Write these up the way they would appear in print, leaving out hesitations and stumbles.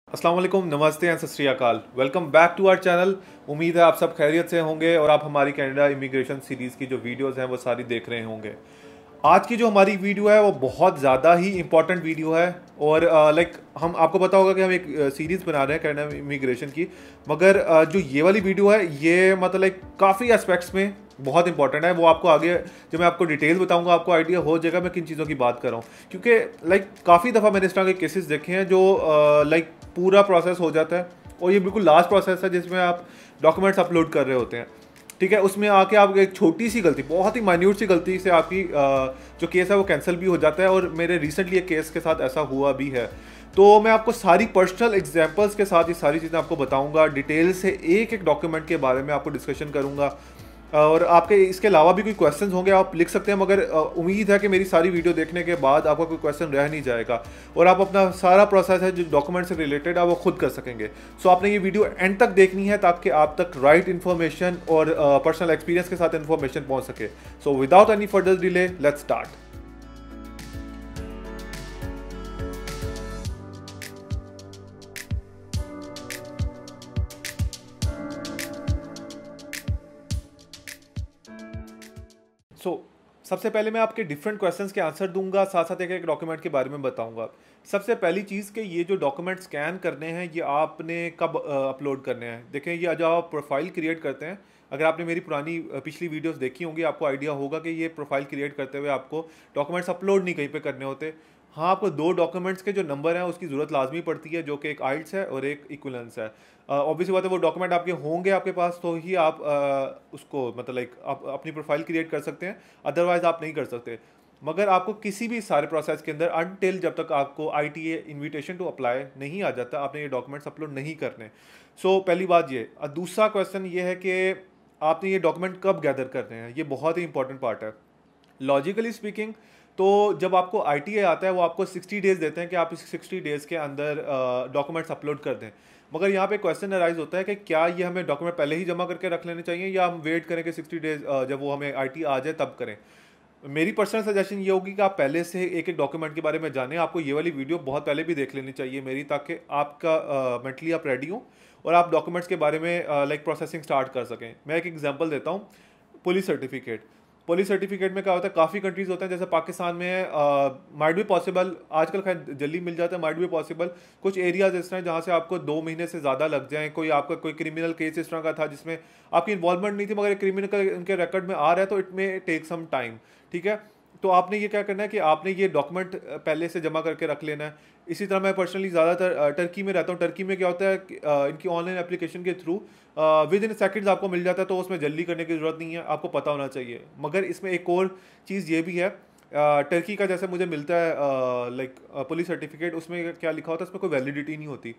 अस्सलाम वालेकुम, नमस्ते and Sat Sri Akal. Welcome back to our channel. उम्मीद है आप सब खैरियत से होंगे और आप हमारी कनाडा इमिग्रेशन सीरीज़ की जो वीडियोस हैं वो सारी देख रहे होंगे। आज की जो हमारी वीडियो है वो बहुत ज़्यादा ही इंपॉर्टेंट वीडियो है और हम आपको पता होगा कि हम एक सीरीज़ बना रहे हैं कनाडा इमिग्रेशन की, मगर जो ये वाली वीडियो है ये मतलब काफ़ी एस्पेक्ट्स में बहुत इंपॉर्टेंट है। वो आपको आगे जब मैं आपको डिटेल बताऊंगा आपको आइडिया हो जाएगा मैं किन चीज़ों की बात कर रहा हूँ, क्योंकि काफ़ी दफ़ा मैंने इस तरह के केसेस देखे हैं जो पूरा प्रोसेस हो जाता है और ये बिल्कुल लास्ट प्रोसेस है जिसमें आप डॉक्यूमेंट्स अपलोड कर रहे होते हैं। ठीक है, उसमें आके आप एक छोटी सी गलती, बहुत ही माइन्यूट सी गलती से आपकी जो केस है वो कैंसिल भी हो जाता है और मेरे रिसेंटली एक केस के साथ ऐसा हुआ भी है। तो मैं आपको सारी पर्सनल एग्जांपल्स के साथ ये सारी चीज़ें आपको बताऊंगा, डिटेल से एक एक डॉक्यूमेंट के बारे में आपको डिस्कशन करूंगा और आपके इसके अलावा भी कोई क्वेश्चंस होंगे आप लिख सकते हैं, मगर उम्मीद है कि मेरी सारी वीडियो देखने के बाद आपका कोई क्वेश्चन रह नहीं जाएगा और आप अपना सारा प्रोसेस है जो डॉक्यूमेंट से रिलेटेड है वो खुद कर सकेंगे। सो आपने ये वीडियो एंड तक देखनी है ताकि आप तक राइट इन्फॉर्मेशन और पर्सनल एक्सपीरियंस के साथ इन्फॉर्मेशन पहुंच सके। So without any further delay let's start. सबसे पहले मैं आपके डिफरेंट क्वेश्चंस के आंसर दूंगा, साथ साथ एक एक डॉक्यूमेंट के बारे में बताऊंगा। सबसे पहली चीज़ कि ये जो डॉक्यूमेंट स्कैन करने हैं ये आपने कब अपलोड करने हैं। देखें, ये जब आप प्रोफाइल क्रिएट करते हैं, अगर आपने मेरी पुरानी पिछली वीडियोस देखी होंगी आपको आइडिया होगा कि ये प्रोफाइल क्रिएट करते हुए आपको डॉक्यूमेंट्स अपलोड नहीं कहीं पे करने होते। हाँ, आपको दो डॉक्यूमेंट्स के जो नंबर हैं उसकी ज़रूरत लाजमी पड़ती है, जो कि एक आइल्स है और एक इक्विवेलेंस है। ऑब्वियसली बात है, वो डॉक्यूमेंट आपके होंगे आपके पास तो ही आप उसको आप अपनी प्रोफाइल क्रिएट कर सकते हैं, अदरवाइज आप नहीं कर सकते। मगर आपको किसी भी सारे प्रोसेस के अंदर अनटिल जब तक आपको ITA इनविटेशन टू अप्लाई नहीं आ जाता आपने ये डॉक्यूमेंट्स अपलोड नहीं करने। पहली बात ये। दूसरा क्वेश्चन ये है कि आपने ये डॉक्यूमेंट कब गैदर करने हैं, ये बहुत ही इंपॉर्टेंट पार्ट है। लॉजिकली स्पीकिंग तो जब आपको ITA आता है वो आपको 60 डेज देते हैं कि आप इस 60 डेज के अंदर डॉक्यूमेंट्स अपलोड कर दें। मगर यहाँ पे क्वेश्चन अराइज होता है कि क्या ये हमें डॉक्यूमेंट पहले ही जमा करके रख लेने चाहिए या हम वेट करें कि 60 डेज जब वो हमें ITA आ जाए तब करें। मेरी पर्सनल सजेशन ये होगी कि आप पहले से एक एक डॉक्यूमेंट के बारे में जानें। आपको ये वाली वीडियो बहुत पहले भी देख लेनी चाहिए मेरी, ताकि आपका मेंटली आप रेडी हो और आप डॉक्यूमेंट्स के बारे में प्रोसेसिंग स्टार्ट कर सकें। मैं एक एग्जांपल देता हूँ। Police certificate. पुलिस सर्टिफिकेट में क्या होता है, काफ़ी कंट्रीज होते हैं, जैसे पाकिस्तान में माइट भी पॉसिबल, आजकल खैर जल्दी मिल जाता है, माइट भी पॉसिबल कुछ एरियाज इस तरह जहाँ से आपको 2 महीने से ज़्यादा लग जाएं। कोई आपका कोई क्रिमिनल केस इस तरह का था जिसमें आपकी इन्वॉल्वमेंट नहीं थी मगर क्रिमिनल उनके रिकॉर्ड में आ रहा है, तो it may take some time. ठीक है, तो आपने ये क्या करना है कि आपने ये डॉक्यूमेंट पहले से जमा करके रख लेना है। इसी तरह मैं पर्सनली ज़्यादातर टर्की में रहता हूँ। टर्की में क्या होता है इनकी ऑनलाइन एप्लीकेशन के थ्रू विद इन सेकंड्स आपको मिल जाता है, तो उसमें जल्दी करने की ज़रूरत नहीं है, आपको पता होना चाहिए। मगर इसमें एक और चीज़ ये भी है, टर्की का जैसे मुझे मिलता है पुलिस सर्टिफिकेट, उसमें क्या लिखा होता है, उसमें कोई वैलिडिटी नहीं होती।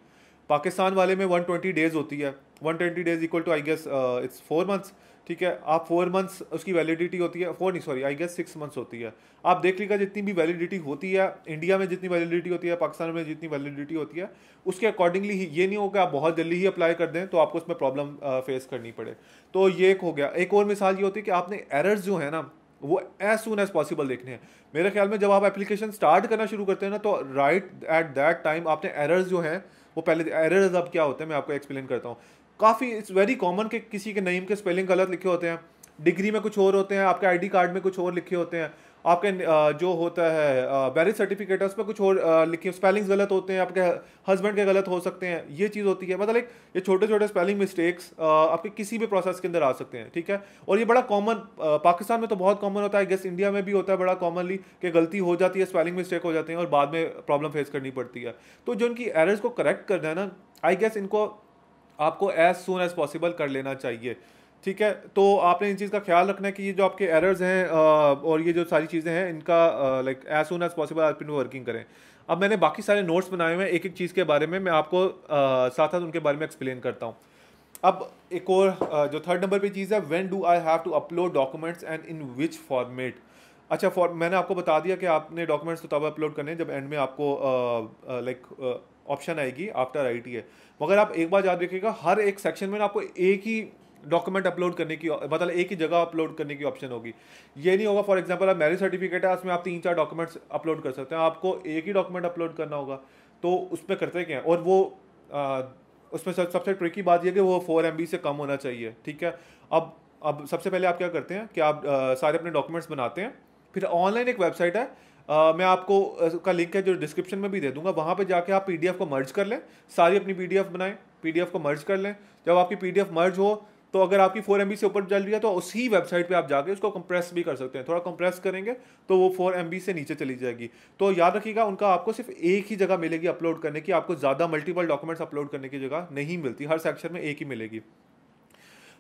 पाकिस्तान वाले में 120 डेज होती है। 120 days equal to I guess it's 4 months. ठीक है, आप 4 मंथ्स उसकी वैलिडिटी होती है, 4 नहीं सॉरी आई गेस 6 मंथ्स होती है। आप देख लीजिएगा जितनी भी वैलिडिटी होती है, इंडिया में जितनी वैलिडिटी होती है, पाकिस्तान में जितनी वैलिडिटी होती है, उसके अकॉर्डिंगली ही, ये नहीं होगा आप बहुत जल्दी ही अप्लाई कर दें तो आपको उसमें प्रॉब्लम फेस करनी पड़े। तो ये एक हो गया। एक और मिसाल ये होती है कि आपने एरर्स जो है ना वो एज सुन एज पॉसिबल देखने हैं। मेरे ख्याल में जब आप एप्लीकेशन स्टार्ट करना शुरू करते हैं ना, तो राइट एट दैट टाइम आपने एरर्स जो हैं वो पहले, एरर्स अब क्या होते हैं मैं आपको एक्सप्लेन करता हूँ। काफ़ी इट्स वेरी कॉमन कि किसी के नेम के स्पेलिंग गलत लिखे होते हैं, डिग्री में कुछ और होते हैं, आपके ID कार्ड में कुछ और लिखे होते हैं, आपके जो होता है मैरिज सर्टिफिकेट है उसमें कुछ और लिखे, स्पेलिंग्स गलत होते हैं, आपके हस्बैंड के गलत हो सकते हैं। ये चीज़ होती है, मतलब ये छोटे छोटे स्पेलिंग मिस्टेक्स आपके किसी भी प्रोसेस के अंदर आ सकते हैं। ठीक है, और ये बड़ा कॉमन, पाकिस्तान में तो बहुत कॉमन होता है, गेस इंडिया में भी होता है बड़ा कॉमनली कि गलती हो जाती है, स्पेलिंग मिस्टेक हो जाते हैं और बाद में प्रॉब्लम फेस करनी पड़ती है। तो जो इनकी एरर्स को करेक्ट करना है ना, आई गेस इनको आपको एज सुन एज पॉसिबल कर लेना चाहिए। ठीक है, तो आपने इन चीज़ का ख्याल रखना है कि ये जो आपके एरर्स हैं और ये जो सारी चीज़ें हैं इनका एज सुन एज पॉसिबल आप इन वर्किंग करें। अब मैंने बाकी सारे नोट्स बनाए हुए हैं एक एक चीज़ के बारे में, मैं आपको साथ साथ उनके बारे में एक्सप्लेन करता हूँ। अब एक और जो थर्ड नंबर पे चीज़ है, when do I have to upload documents and in which format. अच्छा, मैंने आपको बता दिया कि आपने डॉक्यूमेंट्स तो तब अपलोड करने हैं जब एंड में आपको ऑप्शन आएगी आफ्टर ITA। मगर आप एक बार याद रखिएगा, हर एक सेक्शन में आपको एक ही डॉक्यूमेंट अपलोड करने की, मतलब एक ही जगह अपलोड करने की ऑप्शन होगी। ये नहीं होगा फॉर एग्जांपल आप मैरिज सर्टिफिकेट है, उसमें आप 3-4 डॉक्यूमेंट्स अपलोड कर सकते हैं, आपको एक ही डॉक्यूमेंट अपलोड करना होगा। तो उस पर करते क्या हैं, और वो उसमें सबसे ट्रिकी बात यह कि वो 4 MB से कम होना चाहिए, ठीक है। अब सबसे पहले आप क्या करते हैं कि आप सारे अपने डॉक्यूमेंट्स बनाते हैं, फिर ऑनलाइन एक वेबसाइट है, मैं आपको का लिंक है जो डिस्क्रिप्शन में भी दे दूंगा, वहां पे जाके आप पीडीएफ को मर्ज कर लें, सारी अपनी पीडीएफ बनाएं, पीडीएफ को मर्ज कर लें। जब आपकी पीडीएफ मर्ज हो तो अगर आपकी 4 MB से ऊपर चल रही है तो उसी वेबसाइट पे आप जाके उसको कंप्रेस भी कर सकते हैं, थोड़ा कंप्रेस करेंगे तो वो 4 MB से नीचे चली जाएगी। तो याद रखिएगा, उनका आपको सिर्फ एक ही जगह मिलेगी अपलोड करने की, आपको ज़्यादा मल्टीपल डॉक्यूमेंट्स अपलोड करने की जगह नहीं मिलती, हर सेक्शन में एक ही मिलेगी।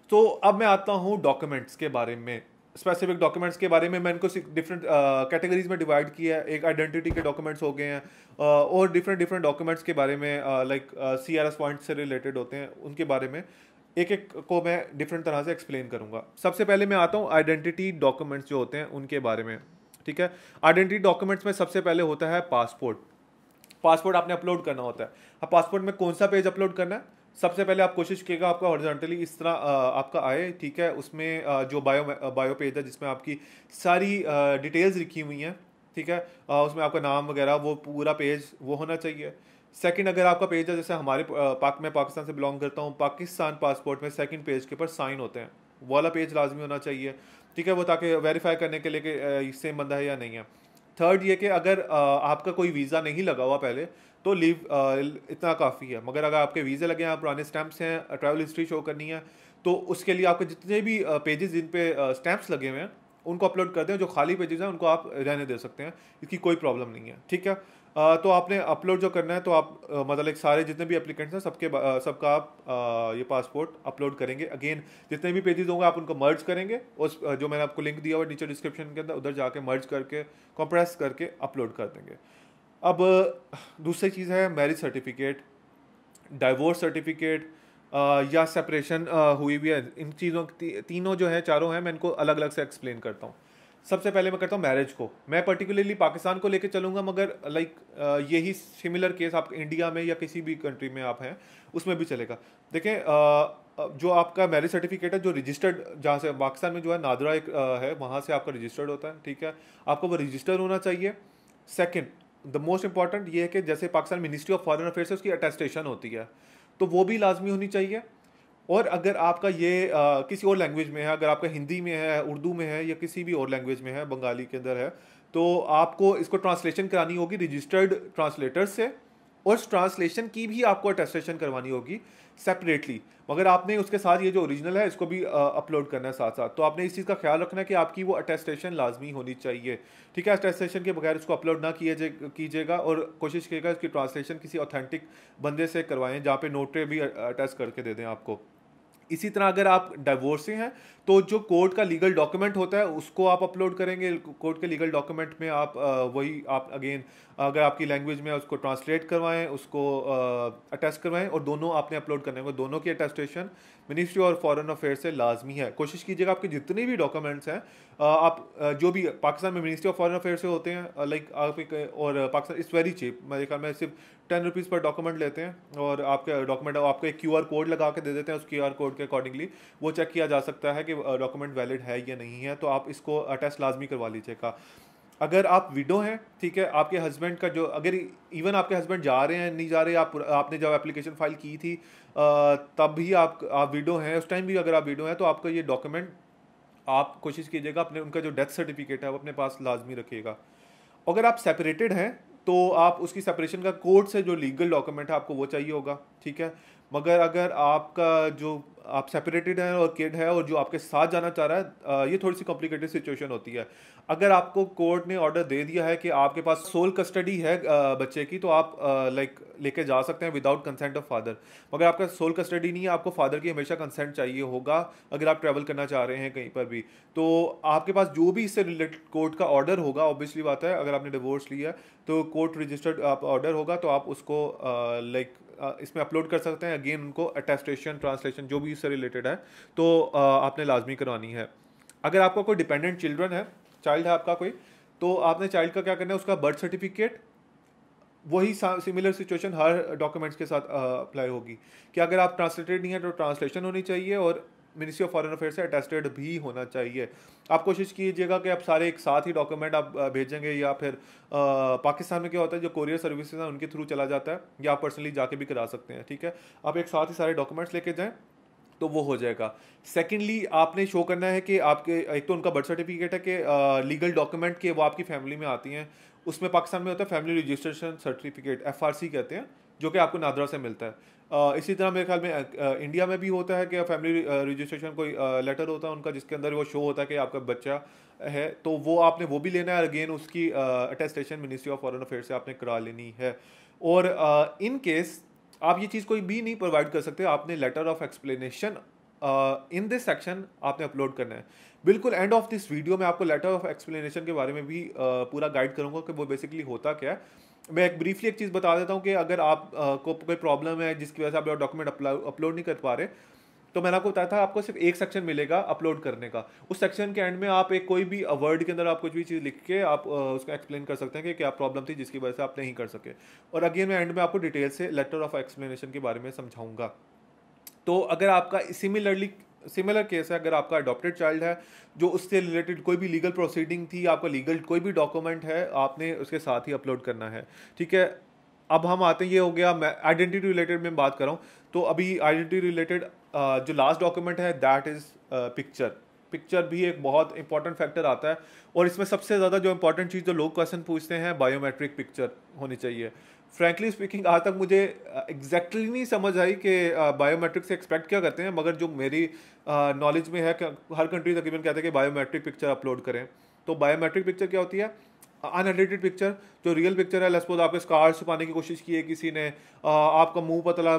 तो अब मैं आता हूँ डॉक्यूमेंट्स के बारे में, स्पेसिफिक डॉक्यूमेंट्स के बारे में। मैं इनको डिफरेंट कैटेगरीज में डिवाइड किया है। एक आइडेंटिटी के डॉक्यूमेंट्स हो गए हैं, और डिफरेंट डिफरेंट डॉक्यूमेंट्स के बारे में लाइक CRS पॉइंट से रिलेटेड होते हैं, उनके बारे में एक एक को मैं डिफरेंट तरह से एक्सप्लेन करूंगा। सबसे पहले मैं आता हूँ आइडेंटिटी डॉक्यूमेंट्स जो होते हैं उनके बारे में, ठीक है। आइडेंटिटी डॉक्यूमेंट्स में सबसे पहले होता है पासपोर्ट। पासपोर्ट आपने अपलोड करना होता है। अब पासपोर्ट में कौन सा पेज अपलोड करना है, सबसे पहले आप कोशिश कीजिएगा आपका हॉरिजॉन्टली इस तरह आपका आए, ठीक है। उसमें जो बायो पेज है जिसमें आपकी सारी डिटेल्स लिखी हुई हैं, ठीक है, उसमें आपका नाम वगैरह वो पूरा पेज वो होना चाहिए। सेकंड, अगर आपका पेज है जैसे हमारे मैं पाकिस्तान से बिलोंग करता हूँ, पाकिस्तान पासपोर्ट में सेकंड पेज के ऊपर साइन होते हैं, वो वाला पेज लाजमी होना चाहिए, ठीक है, वो ताकि वेरीफाई करने के लिए कि सेम बंदा है या नहीं है। थर्ड ये कि अगर आपका कोई वीज़ा नहीं लगा हुआ पहले तो लीव इतना काफ़ी है, मगर अगर आपके वीज़े लगे हैं, पुराने स्टैंप्स हैं, ट्रैवल हिस्ट्री शो करनी है, तो उसके लिए आपके जितने भी पेजेस जिन पे स्टैंप्स लगे हुए हैं उनको अपलोड कर दें। जो खाली पेजेस हैं उनको आप रहने दे सकते हैं, इसकी कोई प्रॉब्लम नहीं है, ठीक है। तो आपने अपलोड जो करना है तो आप मतलब एक सारे जितने भी एप्लीकेंट्स हैं सबका आप ये पासपोर्ट अपलोड करेंगे। अगेन जितने भी पेजेस होंगे आप उनको मर्ज करेंगे, उस जो मैंने आपको लिंक दिया हुआ नीचे डिस्क्रिप्शन के अंदर, उधर जाके मर्ज करके कंप्रेस करके अपलोड कर देंगे। अब दूसरी चीज़ है मैरिज सर्टिफिकेट, डाइवोर्स सर्टिफिकेट या सेपरेशन हुई हुई है। इन चीज़ों तीनों जो है चारों हैं, मैं इनको अलग अलग से एक्सप्लेन करता हूँ। सबसे पहले मैं करता हूँ मैरिज को, मैं पर्टिकुलरली पाकिस्तान को लेके चलूँगा, मगर लाइक यही सिमिलर केस आप इंडिया में या किसी भी कंट्री में आप हैं उसमें भी चलेगा। देखें, जो आपका मैरिज सर्टिफिकेट है जो रजिस्टर्ड, जहाँ से पाकिस्तान में जो है नादरा एक है, वहाँ से आपका रजिस्टर्ड होता है, ठीक है, आपको वो रजिस्टर होना चाहिए। सेकेंड, द मोस्ट इंपॉर्टेंट ये है कि जैसे Pakistan ministry of foreign affairs है उसकी अटेस्टेशन होती है, तो वो भी लाजमी होनी चाहिए। और अगर आपका ये किसी और लैंग्वेज में है, अगर आपका हिंदी में है, उर्दू में है या किसी भी और लैंग्वेज में है, बंगाली के अंदर है, तो आपको इसको ट्रांसलेशन करानी होगी रजिस्टर्ड ट्रांसलेटर से, और उस ट्रांसलेशन की भी आपको अटेस्टेशन करवानी होगी सेपरेटली। मगर आपने उसके साथ ये जो ओरिजिनल है इसको भी अपलोड करना है साथ साथ। तो आपने इस चीज़ का ख्याल रखना है कि आपकी वो अटेस्टेशन लाजमी होनी चाहिए, ठीक है। अटेस्टेशन के बगैर इसको अपलोड ना कीजिएगा, और कोशिश कीजिएगा इसकी ट्रांसलेशन किसी ऑथेंटिक बंदे से करवाएं जहाँ पे नोटरी भी अटैच करके दे दें आपको। इसी तरह अगर आप डाइवोर्सिंग हैं तो जो कोर्ट का लीगल डॉक्यूमेंट होता है उसको आप अपलोड करेंगे। कोर्ट के लीगल डॉक्यूमेंट में आप वही आप अगेन अगर आपकी लैंग्वेज में उसको ट्रांसलेट करवाएं, उसको अटेस्ट करवाएं, और दोनों आपने अपलोड करने होंगे। दोनों की अटेस्टेशन मिनिस्ट्री और फॉरेन अफेयर्स से लाजमी है। कोशिश कीजिएगा आपके जितने भी डॉक्यूमेंट्स हैं, आप जो भी पाकिस्तान में मिनिस्ट्री ऑफ फॉरेन अफेयर्स से होते हैं, लाइक आप और पाकिस्तान इट्स वेरी चीप, मेरे ख्याल में सिर्फ 10 रुपीज़ पर डॉक्यूमेंट लेते हैं, और आपके डॉक्यूमेंट आपको एक QR कोड लगा के दे देते हैं। उस QR कोड के अकॉर्डिंगली वो चेक किया जा सकता है कि डॉक्यूमेंट वैलिड है या नहीं है, तो आप इसको अटेस्ट लाजमी करवा लीजिएगा। अगर आप विडो हैं, ठीक है, आपके हस्बैंड का जो, अगर इवन आपके हस्बैंड जा रहे हैं नहीं जा रहे, आपने जब एप्लीकेशन फाइल की थी तब भी आप विडो हैं, उस टाइम भी अगर आप विडो हैं तो आपका ये डॉक्यूमेंट आप कोशिश कीजिएगा अपने उनका जो डेथ सर्टिफिकेट है वो अपने पास लाजमी रखिएगा। अगर आप सेपरेटेड हैं तो आप उसकी सेपरेशन का कोर्ट से जो लीगल डॉक्यूमेंट है आपको वो चाहिए होगा, ठीक है। मगर अगर आपका जो आप सेपरेटेड हैं और किड है और जो आपके साथ जाना चाह रहा है, ये थोड़ी सी कॉम्प्लिकेटेड सिचुएशन होती है। अगर आपको कोर्ट ने ऑर्डर दे दिया है कि आपके पास सोल कस्टडी है बच्चे की, तो आप लाइक लेके जा सकते हैं विदाउट कंसेंट ऑफ फादर। मगर आपका सोल कस्टडी नहीं है, आपको फादर की हमेशा कंसेंट चाहिए होगा अगर आप ट्रैवल करना चाह रहे हैं कहीं पर भी। तो आपके पास जो भी इससे रिलेटेड कोर्ट का ऑर्डर होगा, ऑब्वियसली बात है, अगर आपने डिवोर्स लिया तो कोर्ट रजिस्टर्ड ऑर्डर होगा, तो आप उसको लाइक इसमें अपलोड कर सकते हैं। अगेन उनको अटेस्टेशन ट्रांसलेशन जो भी इससे रिलेटेड है तो आपने लाजमी करवानी है। अगर आपका कोई डिपेंडेंट चाइल्ड है आपका कोई, तो आपने चाइल्ड का क्या करना है, उसका बर्थ सर्टिफिकेट, वही सिमिलर सिचुएशन हर डॉक्यूमेंट्स के साथ अप्लाई होगी कि अगर आप ट्रांसलेटेड नहीं है तो ट्रांसलेशन होनी चाहिए, और मिनिस्ट्री ऑफ फॉरेन अफेयर से अटेस्टेड भी होना चाहिए। आप कोशिश कीजिएगा कि आप सारे एक साथ ही डॉक्यूमेंट आप भेजेंगे, या फिर पाकिस्तान में क्या होता है जो कोरियर सर्विसेज हैं उनके थ्रू चला जाता है, या आप पर्सनली जाके भी करा सकते हैं, ठीक है। आप एक साथ ही सारे डॉक्यूमेंट्स लेके जाएं तो वो हो जाएगा। सेकेंडली आपने शो करना है कि आपके एक तो उनका बर्थ सर्टिफिकेट है कि लीगल डॉक्यूमेंट के वो आपकी फैमिली में आती हैं। उसमें पाकिस्तान में होता है फैमिली रजिस्ट्रेशन सर्टिफिकेट, FRC कहते हैं, जो कि आपको नादरा से मिलता है। इसी तरह मेरे ख्याल में इंडिया में भी होता है कि फैमिली रजिस्ट्रेशन कोई लेटर होता है उनका, जिसके अंदर वो शो होता है कि आपका बच्चा है, तो वो आपने वो भी लेना है। अगेन उसकी attestation ministry of foreign affair से आपने करा लेनी है। और इन केस आप ये चीज़ कोई भी नहीं प्रोवाइड कर सकते, आपने letter of explanation in this section आपने अपलोड करना है। बिल्कुल एंड ऑफ दिस वीडियो में आपको लेटर ऑफ एक्सप्लेनेशन के बारे में भी पूरा गाइड करूंगा कि वो बेसिकली होता क्या है। मैं एक ब्रीफली एक चीज़ बता देता हूँ कि अगर आप को कोई प्रॉब्लम है जिसकी वजह से आप डॉक्यूमेंट अपलोड नहीं कर पा रहे, तो मैंने आपको बताया था आपको सिर्फ एक सेक्शन मिलेगा अपलोड करने का। उस सेक्शन के एंड में आप एक कोई भी वर्ड के अंदर आप कुछ भी चीज़ लिख के आप उसका एक्सप्लेन कर सकते हैं कि क्या प्रॉब्लम थी जिसकी वजह से आप नहीं कर सके। और अगेन मैं एंड में आपको डिटेल से लेटर ऑफ एक्सप्लेनेशन के बारे में समझाऊंगा। तो अगर आपका सिमिलर केस है, अगर आपका अडॉप्टेड चाइल्ड है जो उससे रिलेटेड कोई भी लीगल प्रोसीडिंग थी, आपका लीगल कोई भी डॉक्यूमेंट है, आपने उसके साथ ही अपलोड करना है, ठीक है। अब हम आते हैं, ये हो गया मैं आइडेंटिटी रिलेटेड में बात कर रहा हूँ। तो अभी आइडेंटिटी रिलेटेड जो लास्ट डॉक्यूमेंट है दैट इज़ पिक्चर भी एक बहुत इंपॉर्टेंट फैक्टर आता है। और इसमें सबसे ज़्यादा जो इंपॉर्टेंट चीज़ जो लोग क्वेश्चन पूछते हैं, बायोमेट्रिक पिक्चर होनी चाहिए। फ्रैंकली स्पीकिंग आज तक मुझे एग्जैक्टली नहीं समझ आई कि बायोमेट्रिक से एक्सपेक्ट क्या करते हैं, मगर जो मेरी नॉलेज में है कि हर कंट्री तकरीबन कहते हैं कि बायोमेट्रिक पिक्चर अपलोड करें। तो बायोमेट्रिक पिक्चर क्या होती है? अनएडिटेड पिक्चर, जो रियल पिक्चर है, लेट्स सपोज आपके स्कार छुपाने की कोशिश की है किसी ने, आपका मुंह पतला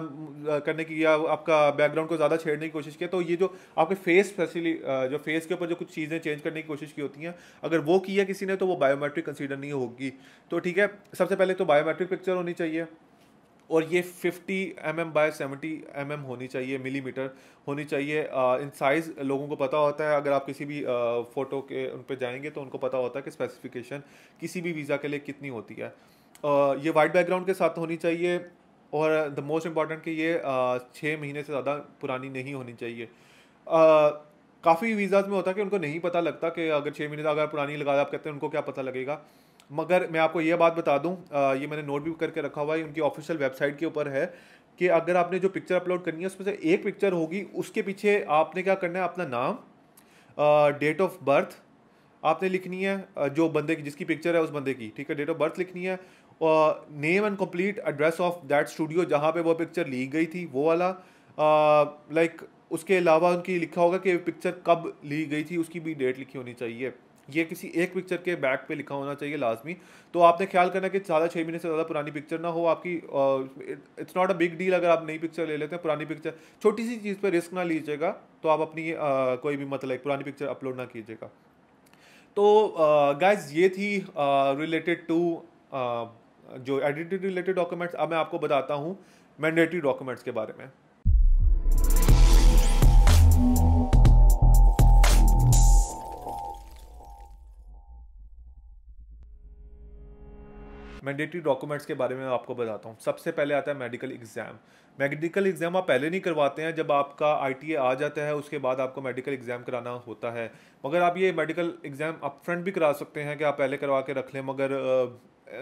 करने की, या आपका बैकग्राउंड को ज़्यादा छेड़ने की कोशिश की, तो ये जो आपके फेस स्पेशली जो फेस के ऊपर जो कुछ चीज़ें चेंज करने की कोशिश की होती हैं, अगर वो की है किसी ने तो वो बायोमेट्रिक कंसीडर नहीं होगी। तो ठीक है, सबसे पहले तो बायोमेट्रिक पिक्चर होनी चाहिए, और ये 50 mm बाय 70 mm होनी चाहिए, मिलीमीटर होनी चाहिए। इन साइज़ लोगों को पता होता है, अगर आप किसी भी फ़ोटो के उन पे जाएंगे तो उनको पता होता है कि स्पेसिफिकेशन किसी भी वीज़ा के लिए कितनी होती है। ये वाइट बैकग्राउंड के साथ होनी चाहिए, और द मोस्ट इम्पॉर्टेंट कि ये 6 महीने से ज़्यादा पुरानी नहीं होनी चाहिए। काफ़ी वीज़ाज़ में होता है कि उनको नहीं पता लगता कि अगर 6 महीने अगर पुरानी लगा, आप कहते हैं उनको क्या पता लगेगा। मगर मैं आपको ये बात बता दूं, ये मैंने नोट भी करके रखा हुआ है, उनकी ऑफिशियल वेबसाइट के ऊपर है कि अगर आपने जो पिक्चर अपलोड करनी है उसमें से एक पिक्चर होगी, उसके पीछे आपने क्या करना है, अपना नाम, डेट ऑफ बर्थ आपने लिखनी है, जो बंदे की जिसकी पिक्चर है उस बंदे की, ठीक है, डेट ऑफ बर्थ लिखनी है, और name and complete address of that studio जहाँ पे वो पिक्चर ली गई थी वो वाला, लाइक उसके अलावा उनकी लिखा होगा कि पिक्चर कब ली गई थी, उसकी भी डेट लिखी होनी चाहिए। ये किसी एक पिक्चर के बैक पे लिखा होना चाहिए लाजमी। तो आपने ख्याल करना कि ज़्यादा 6 महीने से ज़्यादा पुरानी पिक्चर ना हो आपकी। It's not a big deal अगर आप नई पिक्चर ले लेते हैं, पुरानी पिक्चर, छोटी सी चीज़ पे रिस्क ना लीजिएगा, तो आप अपनी कोई भी मतलब पुरानी पिक्चर अपलोड ना कीजिएगा। तो गाइज ये थी रिलेटेड टू जो आइडेंटिटी रिलेटेड डॉक्यूमेंट्स। अब मैं आपको बताता हूँ मैंडेटरी डॉक्यूमेंट्स के बारे में। मैंडेटरी डॉक्यूमेंट्स के बारे में आपको बताता हूँ। सबसे पहले आता है मेडिकल एग्जाम। मेडिकल एग्जाम आप पहले नहीं करवाते हैं, जब आपका ITA आ जाता है उसके बाद आपको मेडिकल एग्जाम कराना होता है। मगर आप ये मेडिकल एग्जाम अप फ्रंट भी करा सकते हैं कि आप पहले करवा के रख लें, मगर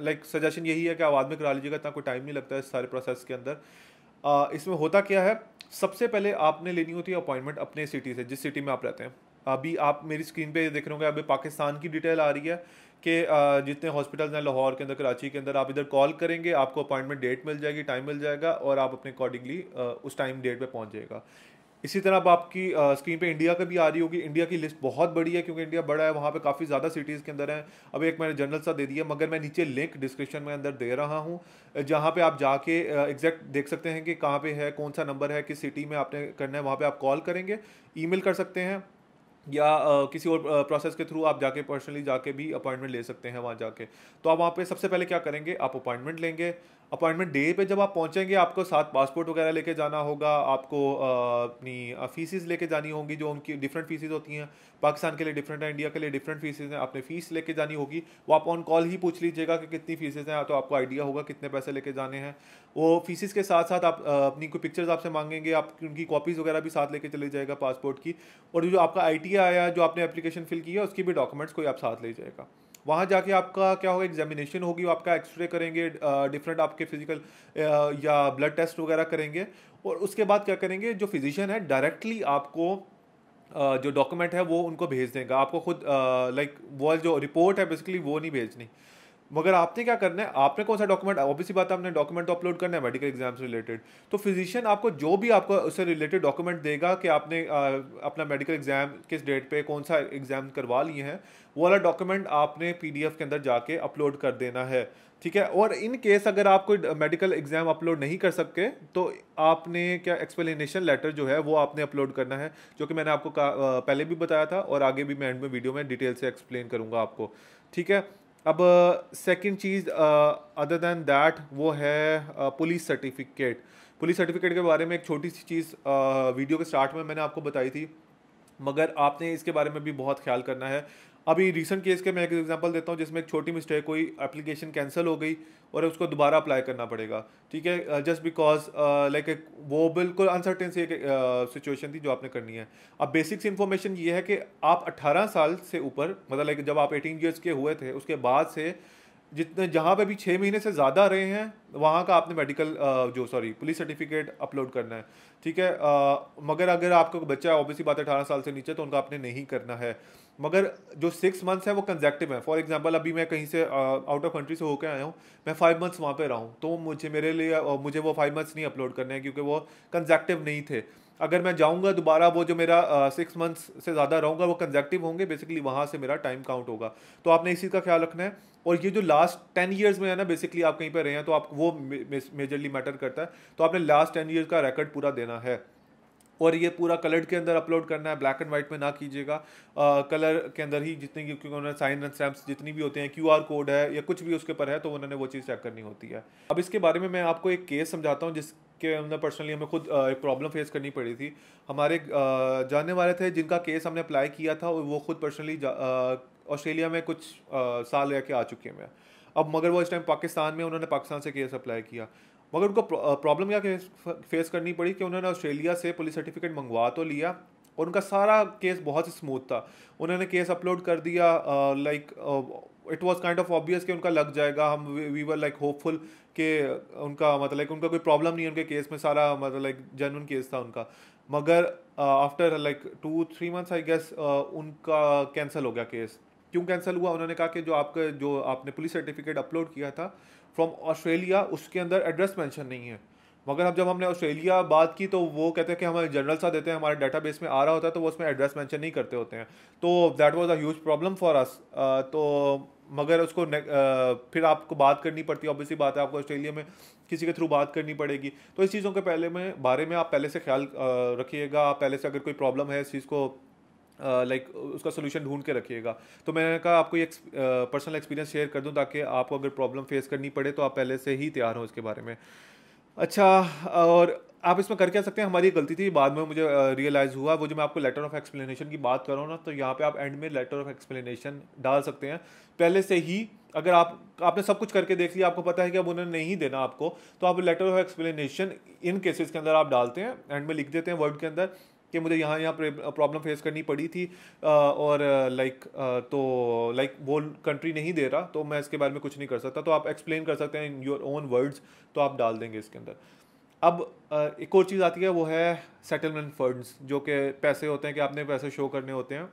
लाइक सजेशन यही है कि आप बाद में करा लीजिएगा, इतना कोई टाइम नहीं लगता है इस सारे प्रोसेस के अंदर। इसमें होता क्या है, सबसे पहले आपने लेनी होती है अपॉइंटमेंट अपने सिटी से, जिस सिटी में आप रहते हैं। अभी आप मेरी स्क्रीन पे देख रहे होंगे, अभी पाकिस्तान की डिटेल आ रही है कि जितने हॉस्पिटल्स हैं लाहौर के अंदर, कराची के अंदर, आप इधर कॉल करेंगे, आपको अपॉइंटमेंट डेट मिल जाएगी, टाइम मिल जाएगा, और आप अपने अकॉर्डिंगली उस टाइम डेट पे पहुंच जाएगा। इसी तरह अब आपकी स्क्रीन पे इंडिया का भी आ रही होगी। इंडिया की लिस्ट बहुत बड़ी है क्योंकि इंडिया बड़ा है, वहाँ पे काफ़ी ज़्यादा सिटीज़ के अंदर हैं। अब एक मैंने जनरल सा दे दिया, मगर मैं नीचे लिंक डिस्क्रिप्शन में अंदर दे रहा हूँ, जहाँ पे आप जाके एग्जैक्ट देख सकते हैं कि कहाँ पे है, कौन सा नंबर है, किस सिटी में आपने करना है। वहाँ पे आप कॉल करेंगे, ईमेल कर सकते हैं, या किसी और प्रोसेस के थ्रू आप जाके पर्सनली जाके भी अपॉइंटमेंट ले सकते हैं वहाँ जाके। तो आप वहाँ पे सबसे पहले क्या करेंगे, आप अपॉइंटमेंट लेंगे। अपॉइंटमेंट डे पे जब आप पहुंचेंगे आपको साथ पासपोर्ट वगैरह लेके जाना होगा, आपको अपनी फीसिस लेके जानी होंगी, जो उनकी डिफरेंट फीसिस होती हैं, पाकिस्तान के लिए डिफरेंट है, इंडिया के लिए डिफरेंट फीसिस हैं, आपने फ़ीस लेके जानी होगी। वो आप ऑन कॉल ही पूछ लीजिएगा कि कितनी फीसिस हैं, तो आपको आइडिया होगा कितने पैसे लेके जाने हैं। वो फीसिस के साथ साथ आप अपनी कोई पिक्चर्स आपसे मांगेंगे, आप उनकी कॉपीज़ वगैरह भी साथ लेके चले जाएगा पासपोर्ट की, और जो आपका ITR आया, जो आपने एप्लीकेशन फिल किया, उसकी भी डॉक्यूमेंट्स कोई आप साथ ले जाएगा। वहाँ जाके आपका क्या होगा, एग्जामिनेशन होगी, वो आपका एक्सरे करेंगे, डिफरेंट आपके फिजिकल या ब्लड टेस्ट वगैरह करेंगे, और उसके बाद क्या करेंगे, जो फिजिशियन है डायरेक्टली आपको जो डॉक्यूमेंट है वो उनको भेज देगा, आपको खुद लाइक वो जो रिपोर्ट है बेसिकली वो नहीं भेजनी। मगर आपने क्या करना है, आपने कौन सा डॉक्यूमेंट, ऑब्वियसली बात है आपने डॉक्यूमेंट तो अपलोड करना है मेडिकल एग्जाम से रिलेटेड, तो फिजिशियन आपको जो भी आपको उससे रिलेटेड डॉक्यूमेंट देगा कि आपने अपना मेडिकल एग्जाम किस डेट पे कौन सा एग्जाम करवा लिए हैं, वो वाला डॉक्यूमेंट आपने PDF के अंदर जाके अपलोड कर देना है, ठीक है। और इन केस अगर आप कोई मेडिकल एग्जाम अपलोड नहीं कर सकते, तो आपने क्या एक्सप्लेनेशन लेटर जो है वो आपने अपलोड करना है, जो कि मैंने आपको पहले भी बताया था, और आगे भी मैं एंड में वीडियो में डिटेल से एक्सप्लेन करूंगा आपको, ठीक है। अब second cheese other than that वो है पुलिस सर्टिफिकेट। पुलिस सर्टिफिकेट के बारे में एक छोटी सी चीज़ वीडियो के स्टार्ट में मैंने आपको बताई थी, मगर आपने इसके बारे में भी बहुत ख्याल करना है। अभी रिसेंट केस के मैं एक एग्जांपल देता हूँ जिसमें एक छोटी मिस्टेक हुई, एप्लीकेशन कैंसिल हो गई और उसको दोबारा अप्लाई करना पड़ेगा, ठीक है, जस्ट बिकॉज लाइक वो बिल्कुल अनसर्टेन सी एक सिचुएशन थी जो आपने करनी है। अब बेसिक्स इन्फॉर्मेशन ये है कि आप 18 साल से ऊपर, मतलब लाइक जब आप 18 ईयर्स के हुए थे उसके बाद से जितने जहाँ पे भी 6 महीने से ज़्यादा रहे हैं, वहाँ का आपने मेडिकल पुलिस सर्टिफिकेट अपलोड करना है, ठीक है। मगर अगर आपका कोई बच्चा है, ऑब्वियसली बात है 18 साल से नीचे, तो उनका आपने नहीं करना है। मगर जो 6 मंथ्स है वो कंजेक्टिव है। फॉर एग्जांपल अभी मैं कहीं से आउट ऑफ कंट्री से होकर आया हूँ, मैं 5 मंथ्स वहाँ पे रहा हूँ, तो मेरे लिए मुझे वो 5 मंथ्स नहीं अपलोड करने हैं, क्योंकि वो कंजेक्टिव नहीं थे। अगर मैं जाऊँगा दोबारा, वो जो मेरा 6 मंथ्स से ज़्यादा रहूँगा वो कंजेक्टिव होंगे, बेसिकली वहाँ से मेरा टाइम काउंट होगा। तो आपने इस चीज़ का ख्याल रखना है। और ये जो लास्ट 10 ईयर्स में है ना, बेसिकली आप कहीं पर रहे हैं तो आप वो मेजरली मैटर करता है, तो आपने लास्ट 10 ईयर्स का रिकॉर्ड पूरा देना है। और ये पूरा कलर्ड के अंदर अपलोड करना है, ब्लैक एंड वाइट में ना कीजिएगा, कलर के अंदर ही, जितनी क्योंकि उन्होंने साइन एंड स्टैम्प्स जितनी भी होते हैं, QR कोड है या कुछ भी उसके ऊपर है, तो उन्होंने वो चीज़ चेक करनी होती है। अब इसके बारे में मैं आपको एक केस समझाता हूँ जिसके अंदर पर्सनली हमें खुद एक प्रॉब्लम फेस करनी पड़ी थी। हमारे जानने वाले थे जिनका केस हमने अप्लाई किया था, और वो खुद पर्सनली ऑस्ट्रेलिया में कुछ साल रह के आ चुके हैं। अब मगर वो इस टाइम पाकिस्तान में, उन्होंने पाकिस्तान से केस अप्लाई किया, मगर उनको प्रॉब्लम क्या फेस करनी पड़ी कि उन्होंने ऑस्ट्रेलिया से पुलिस सर्टिफिकेट मंगवा तो लिया, और उनका सारा केस बहुत ही स्मूथ था। उन्होंने केस अपलोड कर दिया, like it was kind of obvious कि उनका लग जाएगा। हम वी वर लाइक होपफुल कि उनका मतलब लाइक उनका कोई प्रॉब्लम नहीं है उनके केस में, सारा मतलब लाइक जेन्युइन केस था उनका। मगर after like 2-3 months I guess उनका कैंसिल हो गया केस। क्यों कैंसिल हुआ? उन्होंने कहा कि जो आपने पुलिस सर्टिफिकेट अपलोड किया था फ्रॉम ऑस्ट्रेलिया, उसके अंदर एड्रेस मेंशन नहीं है। मगर अब जब हमने ऑस्ट्रेलिया बात की तो वो कहते हैं कि हमारे जनरल सा देते हैं, हमारे डेटाबेस में आ रहा होता है, तो वो उसमें एड्रेस मेंशन नहीं करते होते हैं। तो that was a huge problem for us. तो मगर उसको फिर आपको बात करनी पड़ती है, ऑब्वियसली बात है, आपको ऑस्ट्रेलिया में किसी के थ्रू बात करनी पड़ेगी। तो इस चीज़ों के बारे में आप पहले से ख्याल रखिएगा। आप पहले से अगर कोई प्रॉब्लम है इस चीज़ को लाइक उसका सोल्यूशन ढूंढ के रखिएगा। तो मैंने कहा आपको ये पर्सनल एक्सपीरियंस शेयर कर दूं, ताकि आपको अगर प्रॉब्लम फेस करनी पड़े तो आप पहले से ही तैयार हो इसके बारे में। अच्छा, और आप इसमें कर क्या सकते हैं, हमारी गलती थी, बाद में मुझे रियलाइज़ हुआ। वो जो मैं आपको लेटर ऑफ एक्सप्लेनेशन की बात कर रहा हूँ ना, तो यहाँ पे आप एंड में लेटर ऑफ एक्सप्लेनेशन डाल सकते हैं पहले से ही। अगर आपने सब कुछ करके देख लिया, आपको पता है कि अब उन्होंने नहीं देना आपको, तो आप letter of explanation in cases के अंदर आप डालते हैं, एंड में लिख देते हैं वर्ड के अंदर कि मुझे यहाँ प्रॉब्लम फेस करनी पड़ी थी, और लाइक वो कंट्री नहीं दे रहा, तो मैं इसके बारे में कुछ नहीं कर सकता। तो आप एक्सप्लेन कर सकते हैं इन योर ओन वर्ड्स, तो आप डाल देंगे इसके अंदर। अब एक और चीज़ आती है, वो है सेटलमेंट फंड्स, जो कि पैसे होते हैं कि आपने पैसे शो करने होते हैं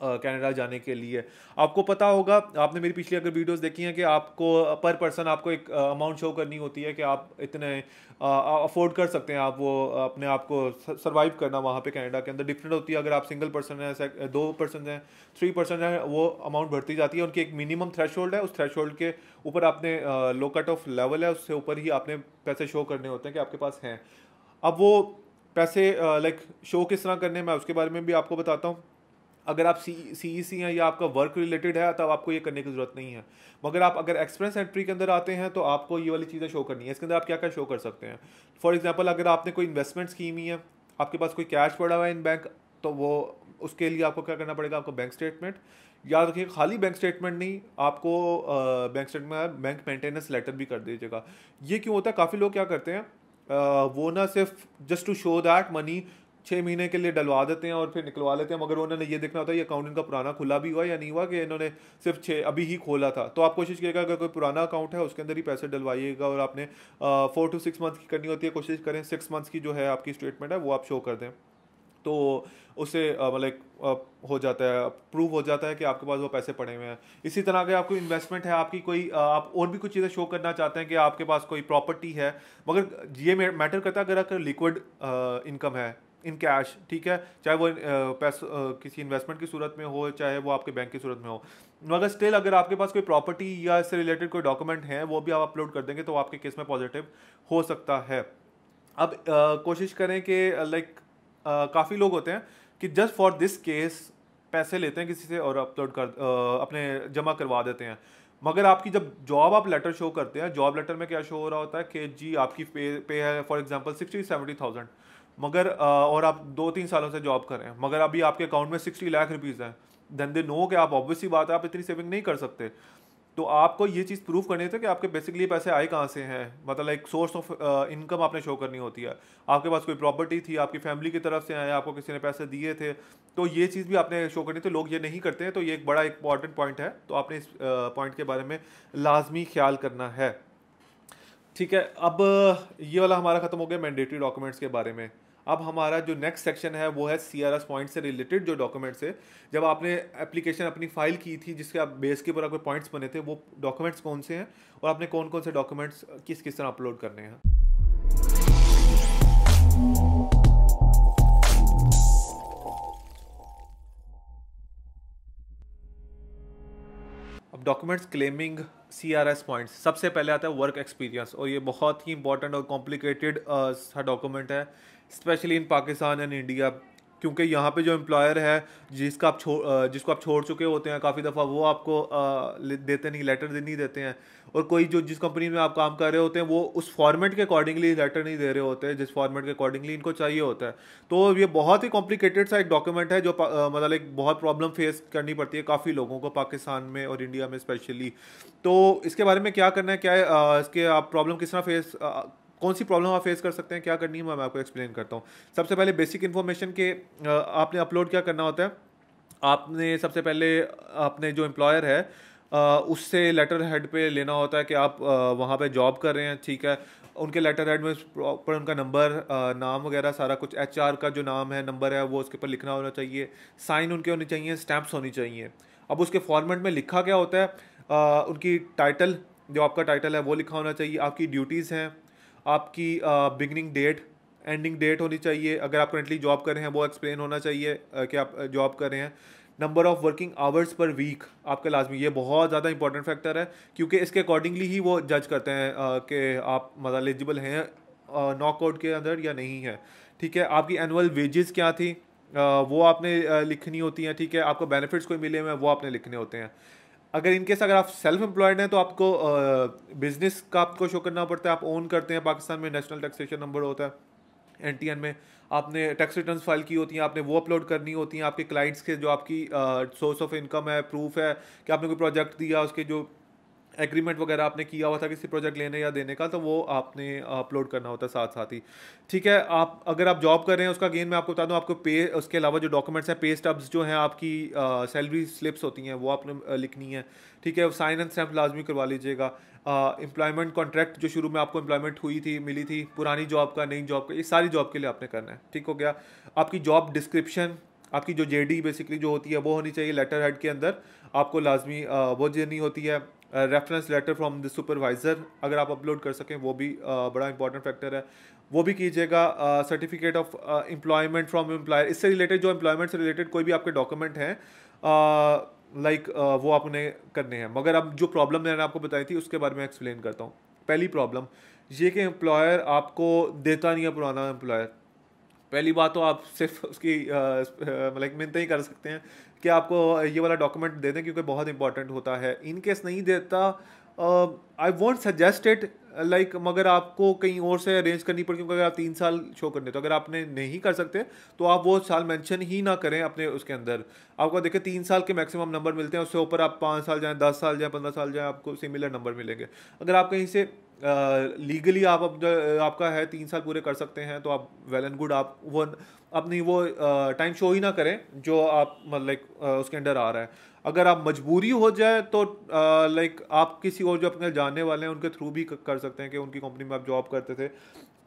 कनाडा जाने के लिए। आपको पता होगा, आपने मेरी पिछली अगर वीडियोस देखी हैं, कि आपको पर पर्सन आपको एक अमाउंट शो करनी होती है कि आप इतने अफोर्ड कर सकते हैं, आप वो अपने आप को सर्वाइव करना वहाँ पे कनाडा के अंदर। डिफरेंट होती है, अगर आप सिंगल पर्सन हैं, 2 पर्सन हैं, 3 पर्सन हैं, वो अमाउंट बढ़ती जाती है। उनकी एक मिनिमम थ्रेशोल्ड है, उस थ्रेशोल्ड के ऊपर आपने लो कट ऑफ लेवल है, उससे ऊपर ही आपने पैसे शो करने होते हैं कि आपके पास हैं। अब वो पैसे लाइक शो किस तरह करने, मैं उसके बारे में भी आपको बताता हूँ। अगर आप CEC हैं या आपका वर्क रिलेटेड है तब आपको ये करने की ज़रूरत नहीं है। मगर आप अगर एक्सपेंस एंट्री के अंदर आते हैं तो आपको ये वाली चीज़ें शो करनी है। इसके अंदर आप क्या क्या शो कर सकते हैं? फॉर एग्जांपल अगर आपने कोई इन्वेस्टमेंट स्कीम ही है, आपके पास कोई कैश पड़ा हुआ है इन बैंक, तो वो उसके लिए आपको क्या करना पड़ेगा? आपको बैंक स्टेटमेंट, याद रखिए खाली बैंक स्टेटमेंट नहीं, आपको बैंक स्टेटमेंट में बैंक मेंटेनेंस लेटर भी कर दीजिएगा। ये क्यों होता है? काफ़ी लोग क्या करते हैं, वो ना सिर्फ just to show that money 6 महीने के लिए डलवा देते हैं और फिर निकलवा लेते हैं, मगर उन्होंने ये देखना होता है ये अकाउंट इनका पुराना खुला भी हुआ या नहीं हुआ, कि इन्होंने सिर्फ 6 अभी ही खोला था। तो आप कोशिश कीजिएगा अगर कोई पुराना अकाउंट है उसके अंदर ही पैसे डलवाइएगा, और आपने 4 to 6 मंथ की करनी होती है, कोशिश करें 6 मंथ्स की जो है आपकी स्टेटमेंट है वो आप शो कर दें। तो उससे मतलब हो जाता है, प्रूव हो जाता है कि आपके पास वो पैसे पड़े हुए हैं। इसी तरह अगर आपको इन्वेस्टमेंट है, आपकी कोई आप और भी कुछ चीज़ें शो करना चाहते हैं कि आपके पास कोई प्रॉपर्टी है, मगर ये मैटर करता है अगर आपका लिक्विड इनकम है इन कैश, ठीक है, चाहे वो किसी इन्वेस्टमेंट की सूरत में हो, चाहे वो आपके बैंक की सूरत में हो, मगर स्टिल अगर आपके पास कोई प्रॉपर्टी या इससे रिलेटेड कोई डॉक्यूमेंट है वो भी आप अपलोड कर देंगे तो आपके केस में पॉजिटिव हो सकता है। अब कोशिश करें कि लाइक काफ़ी लोग होते हैं कि जस्ट फॉर दिस केस पैसे लेते हैं किसी से और अपलोड कर अपने जमा करवा देते हैं। मगर आपकी जब जॉब आप लेटर शो करते हैं, जॉब लेटर में क्या शो हो रहा होता है कि जी आपकी पे है फॉर एग्जांपल 60-70,000, मगर और आप 2-3 सालों से जॉब कर रहे हैं, मगर अभी आपके अकाउंट में 60 लाख रुपीज़ हैं, देन दे नो कि आप ऑब्वियसली बात है आप इतनी सेविंग नहीं कर सकते। तो आपको ये चीज़ प्रूव करनी थी कि आपके बेसिकली पैसे आए कहाँ से हैं, मतलब एक सोर्स ऑफ इनकम आपने शो करनी होती है। आपके पास कोई प्रॉपर्टी थी, आपकी फैमिली की तरफ से आया, आपको किसी ने पैसे दिए थे, तो ये चीज़ भी आपने शो करनी थी। लोग ये नहीं करते हैं, तो ये एक बड़ा इंपॉर्टेंट पॉइंट है, तो आपने इस पॉइंट के बारे में लाजमी ख्याल करना है। ठीक है, अब ये वाला हमारा खत्म हो गया मैंडेटरी डॉक्यूमेंट्स के बारे में। अब हमारा जो नेक्स्ट सेक्शन है वो है CRS पॉइंट से रिलेटेड जो डॉक्यूमेंट्स है। जब आपने एप्लीकेशन अपनी फाइल की थी जिसके आप बेस के ऊपर आपके पॉइंट्स बने थे, वो डॉक्यूमेंट्स कौन से हैं और आपने कौन कौन से डॉक्यूमेंट्स किस किस तरह अपलोड करने हैं। अब डॉक्यूमेंट्स क्लेमिंग CRS पॉइंट्स, सबसे पहले आता है वर्क एक्सपीरियंस, और ये बहुत ही इंपॉर्टेंट और कॉम्प्लिकेटेड सा डॉक्यूमेंट है, specially in Pakistan and India, क्योंकि यहाँ पे जो एम्प्लॉयर है जिसको आप छोड़ चुके होते हैं काफ़ी दफ़ा, वो आपको देते नहीं, लेटर नहीं देते हैं, और कोई जो जिस कंपनी में आप काम कर रहे होते हैं वो उस फॉर्मेट के अकॉर्डिंगली लेटर नहीं दे रहे होते हैं जिस फॉर्मेट के अकॉर्डिंगली इनको चाहिए होता है। तो ये बहुत ही कॉम्प्लिकेटेड सा एक डॉक्यूमेंट है जो मतलब एक बहुत प्रॉब्लम फेस करनी पड़ती है काफ़ी लोगों को पाकिस्तान में और इंडिया में स्पेशली। तो इसके बारे में क्या करना है, क्या है इसके आप प्रॉब्लम किस तरह फेस कौन सी प्रॉब्लम आप फेस कर सकते हैं, क्या करनी है, मैं आपको एक्सप्लेन करता हूँ। सबसे पहले बेसिक इन्फॉर्मेशन के आपने अपलोड क्या करना होता है। आपने सबसे पहले अपने जो एम्प्लॉयर है उससे लेटर हेड पे लेना होता है कि आप वहाँ पे जॉब कर रहे हैं, ठीक है। उनके लेटर हेड में प्रॉपर उनका नंबर, नाम वगैरह सारा कुछ, HR का जो नाम है, नंबर है, वो उसके ऊपर लिखना होना चाहिए, साइन उनके होनी चाहिए, स्टैम्प्स होनी चाहिए। अब उसके फॉर्मेट में लिखा क्या होता है, उनकी टाइटल, जो आपका टाइटल है वो लिखा होना चाहिए, आपकी ड्यूटीज़ हैं, आपकी बिगनिंग डेट, एंडिंग डेट होनी चाहिए, अगर आप करंटली जॉब कर रहे हैं वो एक्सप्लेन होना चाहिए कि आप जॉब कर रहे हैं, number of working hours per week आपका लाजमी, ये बहुत ज़्यादा इंपॉर्टेंट फैक्टर है क्योंकि इसके अकॉर्डिंगली ही वो जज करते हैं कि आप मतलब एलिजिबल हैं नॉकआउट के अंदर या नहीं है, ठीक है। आपकी एनुअल वेजेस क्या थी वो आपने लिखनी होती हैं, ठीक है। आपको बेनिफिट्स कोई मिले हुए हैं वो आपने लिखने होते हैं। अगर इनकेस अगर आप सेल्फ एम्प्लॉयड हैं तो आपको बिजनेस का आपको शो करना पड़ता है, आप ओन करते हैं, पाकिस्तान में नेशनल टैक्सेशन नंबर होता है NTN में, आपने टैक्स रिटर्न्स फाइल की होती हैं, आपने वो अपलोड करनी होती हैं। आपके क्लाइंट्स के जो आपकी सोर्स ऑफ इनकम है, प्रूफ है कि आपने कोई प्रोजेक्ट दिया, उसके जो एग्रीमेंट वगैरह आपने किया हुआ था किसी प्रोजेक्ट लेने या देने का, तो वो आपने अपलोड करना होता है साथ साथ ही, ठीक है। आप अगर आप जॉब कर रहे हैं उसका गेन मैं आपको बता दूं, आपको पे उसके अलावा जो डॉक्यूमेंट्स हैं, पे स्टब्स जो हैं, आपकी सैलरी स्लिप्स होती हैं वो आपने लिखनी है, ठीक है। साइन एंड स्टैम्प लाजमी करवा लीजिएगा। एम्प्लॉयमेंट कॉन्ट्रैक्ट जो शुरू में आपको एम्प्लॉयमेंट हुई थी, मिली थी, पुरानी जॉब का, नई जॉब का, ये सारी जॉब के लिए आपने करना है, ठीक हो गया। आपकी जॉब डिस्क्रिप्शन, आपकी जो JD बेसिकली जो होती है वो होनी चाहिए लेटर हेड के अंदर, आपको लाजमी वो देनी होती है। Reference letter from the supervisor अगर आप अपलोड कर सकें वो भी बड़ा इंपॉर्टेंट फैक्टर है, वो भी कीजिएगा। Certificate of employment from employer, इससे रिलेटेड जो एम्प्लॉयमेंट से रिलेटेड कोई भी आपके डॉक्यूमेंट हैं लाइक वो आपने करने हैं। मगर अब जो प्रॉब्लम मैंने आपको बताई थी उसके बारे में एक्सप्लेन करता हूँ। पहली प्रॉब्लम ये कि एम्प्लॉयर आपको देता नहीं है, पुराना एम्प्लॉयर। पहली बात तो आप सिर्फ उसकी मतलब मिन्नत ही कर सकते हैं कि आपको ये वाला डॉक्यूमेंट दे दें क्योंकि बहुत इंपॉर्टेंट होता है। इन केस नहीं देता, I want suggest it like, मगर आपको कहीं और से अरेंज करनी पड़ेगी, क्योंकि अगर आप 3 साल शो करने, तो अगर आपने नहीं कर सकते तो आप वो साल मेंशन ही ना करें अपने उसके अंदर। आपको देखिए 3 साल के मैक्सिमम नंबर मिलते हैं, उससे ऊपर आप 5 साल जाएँ, 10 साल जाएँ, 15 साल जाएँ, आपको सिमिलर नंबर मिलेंगे। अगर आप कहीं से लीगली आप आपका है 3 साल पूरे कर सकते हैं तो आप वेल एंड गुड, आप वो अपनी वो टाइम शो ही ना करें जो आप मतलब लाइक उसके अंडर आ रहा है। अगर आप मजबूरी हो जाए तो लाइक आप किसी और जो अपने जानने वाले हैं उनके थ्रू भी कर सकते हैं कि उनकी कंपनी में आप जॉब करते थे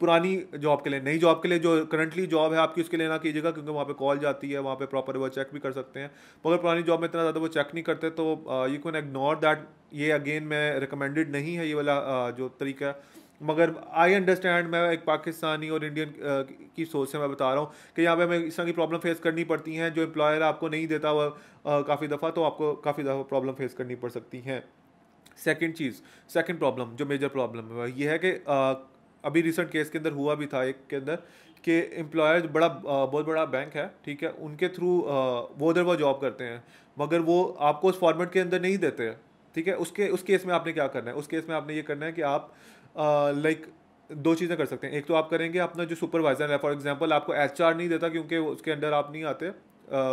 पुरानी जॉब के लिए, नई जॉब के लिए जो करंटली जॉब है आपकी उसके लिए ना कीजिएगा, क्योंकि वहाँ पे कॉल जाती है, वहाँ पे प्रॉपर वो चेक भी कर सकते हैं। मगर पुरानी जॉब में इतना ज़्यादा वो चेक नहीं करते, तो यू कैन इग्नोर दैट। ये अगेन मैं रिकमेंडेड नहीं है ये वाला जो तरीका है। मगर आई अंडरस्टैंड, मैं एक पाकिस्तानी और इंडियन की सोच से मैं बता रहा हूँ कि यहाँ पे हमें इस तरह की प्रॉब्लम फेस करनी पड़ती हैं, जो एम्प्लॉयर आपको नहीं देता वो काफ़ी दफ़ा, तो आपको काफ़ी दफ़ा प्रॉब्लम फेस करनी पड़ सकती हैं। सेकंड चीज़, सेकंड प्रॉब्लम जो मेजर प्रॉब्लम है ये है कि अभी रिसेंट केस के अंदर हुआ भी था एक के अंदर कि एम्प्लॉयर बड़ा बहुत बड़ा बैंक है, ठीक है, उनके थ्रू वो उधर वो जॉब करते हैं, मगर वो आपको उस फॉर्मेट के अंदर नहीं देते हैं, ठीक है। उस केस में आपने क्या करना है, उस केस में आपने ये करना है कि आप लाइक दो चीज़ें कर सकते हैं। एक तो आप करेंगे अपना जो सुपरवाइजर है, फॉर एग्जांपल आपको एचआर नहीं देता क्योंकि उसके अंडर आप नहीं आते,